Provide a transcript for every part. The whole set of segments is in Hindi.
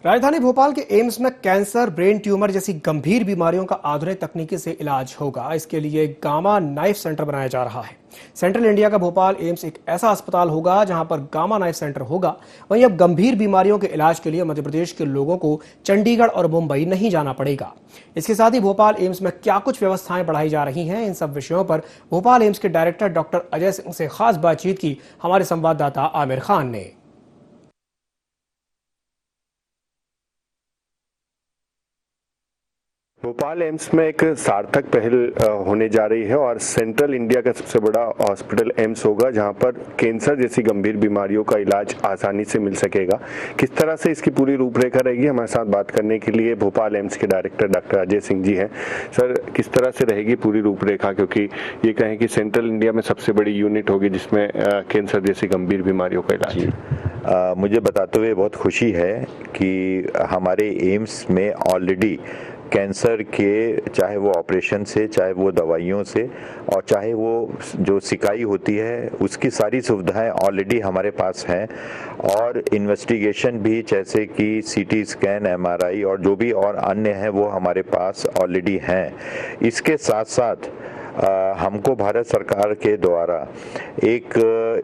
राजधानी भोपाल के एम्स में कैंसर, ब्रेन ट्यूमर जैसी गंभीर बीमारियों का आधुनिक तकनीकी से इलाज होगा। इसके लिए गामा नाइफ सेंटर बनाया जा रहा है। सेंट्रल इंडिया का भोपाल एम्स एक ऐसा अस्पताल होगा जहां पर गामा नाइफ सेंटर होगा। वहीं अब गंभीर बीमारियों के इलाज के लिए मध्य प्रदेश के लोगों को चंडीगढ़ और मुंबई नहीं जाना पड़ेगा। इसके साथ ही भोपाल एम्स में क्या कुछ व्यवस्थाएं बढ़ाई जा रही हैं, इन सब विषयों पर भोपाल एम्स के डायरेक्टर डॉक्टर अजय सिंह से खास बातचीत की हमारे संवाददाता आमिर खान ने। भोपाल एम्स में एक सार्थक पहल होने जा रही है और सेंट्रल इंडिया का सबसे बड़ा हॉस्पिटल एम्स होगा जहां पर कैंसर जैसी गंभीर बीमारियों का इलाज आसानी से मिल सकेगा। किस तरह से इसकी पूरी रूपरेखा रहेगी, हमारे साथ बात करने के लिए भोपाल एम्स के डायरेक्टर डॉक्टर अजय सिंह जी हैं। सर, किस तरह से रहेगी पूरी रूपरेखा, क्योंकि ये कहें कि सेंट्रल इंडिया में सबसे बड़ी यूनिट होगी जिसमें कैंसर जैसी गंभीर बीमारियों का इलाज। मुझे बताते हुए बहुत खुशी है कि हमारे एम्स में ऑलरेडी कैंसर के, चाहे वो ऑपरेशन से, चाहे वो दवाइयों से, और चाहे वो जो सिकाई होती है, उसकी सारी सुविधाएं ऑलरेडी हमारे पास हैं। और इन्वेस्टिगेशन भी, जैसे कि सीटी स्कैन, एमआरआई और जो भी और अन्य हैं, वो हमारे पास ऑलरेडी हैं। इसके साथ साथ हमको भारत सरकार के द्वारा एक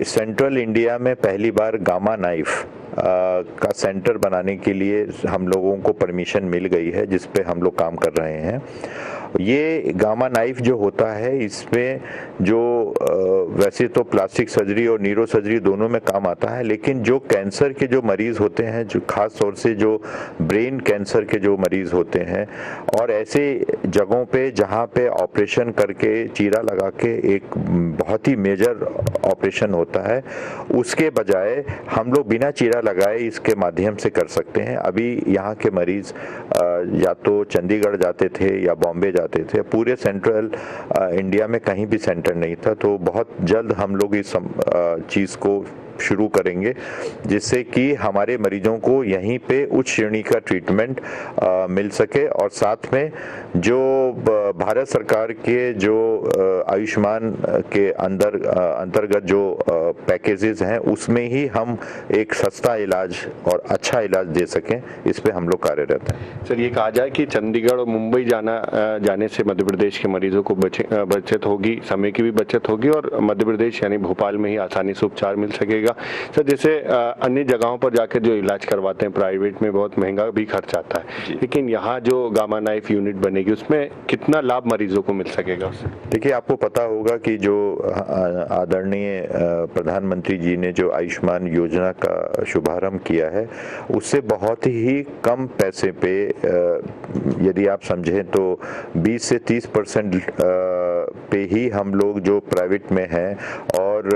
सेंट्रल इंडिया में पहली बार गामा नाइफ का सेंटर बनाने के लिए हम लोगों को परमिशन मिल गई है, जिस पे हम लोग काम कर रहे हैं। ये गामा नाइफ जो होता है, इसमें जो वैसे तो प्लास्टिक सर्जरी और न्यूरो सर्जरी दोनों में काम आता है, लेकिन जो कैंसर के जो मरीज होते हैं, जो खास तौर से जो ब्रेन कैंसर के जो मरीज होते हैं, और ऐसे जगहों पे जहाँ पे ऑपरेशन करके चीरा लगा के एक बहुत ही मेजर ऑपरेशन होता है, उसके बजाय हम लोग बिना चीरा लगाए इसके माध्यम से कर सकते हैं। अभी यहाँ के मरीज या तो चंडीगढ़ जाते थे या बॉम्बे जाते थे, पूरे सेंट्रल इंडिया में कहीं भी सेंटर नहीं था। तो बहुत जल्द हम लोग इस चीज़ को शुरू करेंगे, जिससे कि हमारे मरीजों को यहीं पे उच्च श्रेणी का ट्रीटमेंट मिल सके। और साथ में जो भारत सरकार के जो आयुष्मान के अंतर्गत जो पैकेजेस हैं, उसमें ही हम एक सस्ता इलाज और अच्छा इलाज दे सकें, इस पे हम लोग कार्यरत हैं। सर, ये कहा जाए कि चंडीगढ़ और मुंबई जाने से मध्य प्रदेश के मरीजों को बचत होगी, समय की भी बचत होगी, और मध्य प्रदेश यानी भोपाल में ही आसानी से उपचार मिल सकेगा। सर, जैसे अन्य जगहों पर जाकर जो इलाज करवाते हैं प्राइवेट में, बहुत महंगा भी खर्च आता है, लेकिन यहाँ जो गामा नाइफ यूनिट बनेगी उसमें कितना लाभ मरीजों को मिल सकेगा उससे? देखिए, आपको पता होगा कि जो आदरणीय प्रधानमंत्री जी ने जो आयुष्मान योजना का शुभारंभ किया है, उससे बहुत ही कम पैसे पे, यदि आप समझें तो 20 से 30% पे ही हम लोग जो प्राइवेट में हैं, और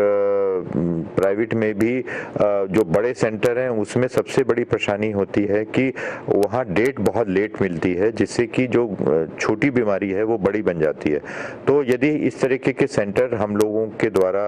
प्राइवेट में भी जो बड़े सेंटर हैं उसमें सबसे बड़ी परेशानी होती है कि वहाँ डेट बहुत लेट मिलती है, जिससे कि जो छोटी बीमारी है वो बड़ी बन जाती है। तो यदि इस तरीके के सेंटर हम लोगों के द्वारा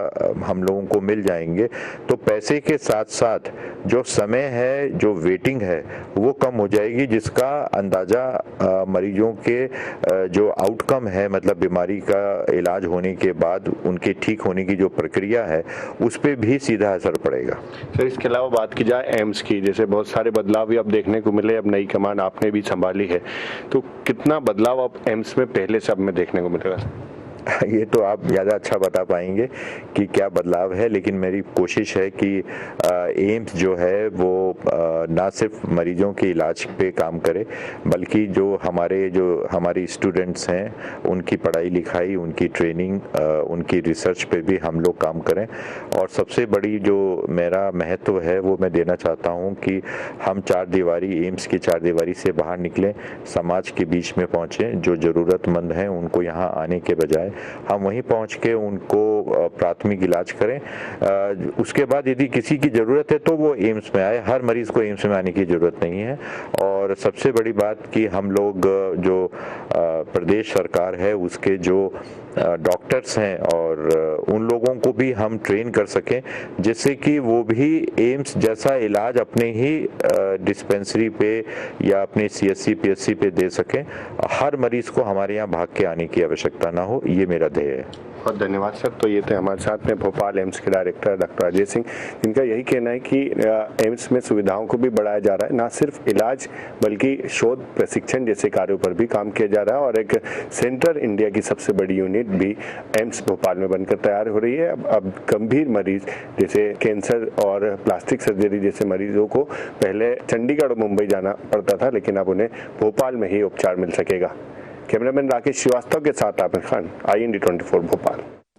हम लोगों को मिल जाएंगे, तो पैसे के साथ साथ जो समय है, जो वेटिंग है, वो कम हो जाएगी, जिसका अंदाजा मरीजों के जो आउटकम है, मतलब बीमारी का इलाज होने के बाद उनके ठीक होने की जो प्रक्रिया है, उस पर भी सीधा असर पड़ेगा। सर, इसके अलावा बात की जाए एम्स की, जैसे बहुत सारे बदलाव भी अब देखने को मिले, अब नई कमान आपने भी संभाली है, तो कितना बदलाव अब एम्स में पहले से अब में देखने को मिलेगा? ये तो आप ज़्यादा अच्छा बता पाएंगे कि क्या बदलाव है, लेकिन मेरी कोशिश है कि एम्स जो है वो ना सिर्फ मरीजों के इलाज पे काम करे, बल्कि जो हमारी स्टूडेंट्स हैं, उनकी पढ़ाई लिखाई, उनकी ट्रेनिंग, उनकी रिसर्च पे भी हम लोग काम करें। और सबसे बड़ी जो मेरा महत्व है वो मैं देना चाहता हूँ कि हम एम्स की चार दीवारी से बाहर निकलें, समाज के बीच में पहुँचें। जो ज़रूरतमंद हैं उनको यहाँ आने के बजाय हम वहीं पहुंच के उनको प्राथमिक इलाज करें। उसके बाद यदि किसी की ज़रूरत है तो वो एम्स में आए। हर मरीज़ को एम्स में आने की ज़रूरत नहीं है। और सबसे बड़ी बात कि हम लोग जो प्रदेश सरकार है उसके जो डॉक्टर्स हैं, और उन लोगों को भी हम ट्रेन कर सकें, जिससे कि वो भी एम्स जैसा इलाज अपने ही डिस्पेंसरी पे या अपने CSC PSC पे दे सकें। हर मरीज़ को हमारे यहाँ भाग के आने की आवश्यकता ना हो, ये ये मेरा ध्येय है। बहुत धन्यवाद सर। तो ये थे हमारे साथ में भोपाल एम्स के डायरेक्टर डॉक्टर अजय सिंह, जिनका यही कहना है कि एम्स में सुविधाओं को भी बढ़ाया जा रहा है, ना सिर्फ इलाज बल्कि शोध प्रशिक्षण जैसे कार्यों पर भी काम किया जा रहा है और एक सेंट्रल इंडिया की सबसे बड़ी यूनिट भी एम्स भोपाल में बनकर तैयार हो रही है। अब गंभीर मरीज जैसे कैंसर और प्लास्टिक सर्जरी जैसे मरीजों को पहले चंडीगढ़ और मुंबई जाना पड़ता था, लेकिन अब उन्हें भोपाल में ही उपचार मिल सकेगा। कैमरामैन राकेश श्रीवास्तव के साथ आमिर खान, IND 24 भोपाल।